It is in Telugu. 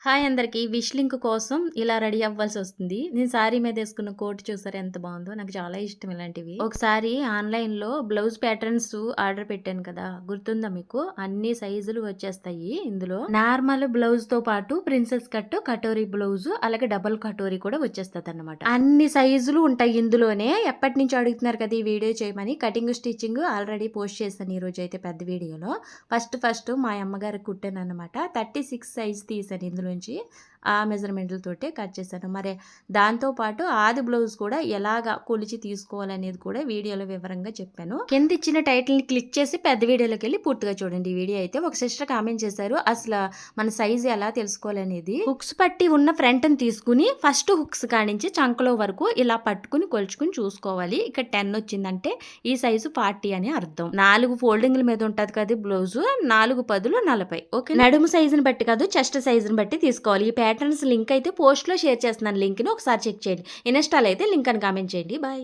హాయ్ అందరికి విష్ లింక్ కోసం ఇలా రెడీ అవ్వాల్సి వస్తుంది. నేను సారీ మీద వేసుకున్న కోట్ చూసారు ఎంత బాగుందో. నాకు చాలా ఇష్టం ఇలాంటివి. ఒకసారి ఆన్లైన్ లో బ్లౌజ్ ప్యాటర్న్స్ ఆర్డర్ పెట్టాను కదా, గుర్తుందా మీకు? అన్ని సైజులు వచ్చేస్తాయి ఇందులో. నార్మల్ బ్లౌజ్ తో పాటు ప్రిన్సెస్ కట్, కటోరీ బ్లౌజ్, అలాగే డబుల్ కటోరీ కూడా వచ్చేస్తుంది అన్నమాట. అన్ని సైజులు ఉంటాయి ఇందులోనే. ఎప్పటి నుంచి అడుగుతున్నారు కదా ఈ వీడియో చేయమని. కటింగ్ స్టిచ్చింగ్ ఆల్రెడీ పోస్ట్ చేశాను ఈ రోజు అయితే పెద్ద వీడియోలో. ఫస్ట్ మా అమ్మగారికి కుట్టాను అనమాట. 36 సైజ్ తీసాను ఇందులో నుంచి. ఆ మెజర్మెంట్లతోటే కట్ చేశాను. మరి దాంతోపాటు ఆది బ్లౌజ్ కూడా ఎలాగా కొలిచి తీసుకోవాలనేది కూడా వీడియోలో వివరంగా చెప్పాను. కింద ఇచ్చిన టైటిల్ని క్లిక్ చేసి పెద్ద వీడియోలోకి వెళ్ళి పూర్తిగా చూడండి. ఈ వీడియో అయితే ఒక సిస్టర్ కామెంట్ చేశారు, అసలు మన సైజు ఎలా తెలుసుకోవాలనేది. హుక్స్ పట్టి ఉన్న ఫ్రంట్ని తీసుకుని ఫస్ట్ హుక్స్ కానించి చంకలో వరకు ఇలా పట్టుకుని కొలుచుకుని చూసుకోవాలి. ఇక్కడ 10 వచ్చిందంటే ఈ సైజు 40 అని అర్థం. 4 ఫోల్డింగ్ల మీద ఉంటది కదా బ్లౌజ్, 4 10 40. ఓకే, నడుము సైజుని బట్టి కాదు, చెస్ట్ సైజుని బట్టి తీసుకోవాలి. ఈ ప్యాటర్న్స్ లింక్ అయితే పోస్ట్ లో షేర్ చేస్తున్నాను. లింక్ ని ఒకసారి చెక్ చేయండి. ఇన్స్టాల్ అయితే లింక్ అని కామెంట్ చేయండి. బాయ్.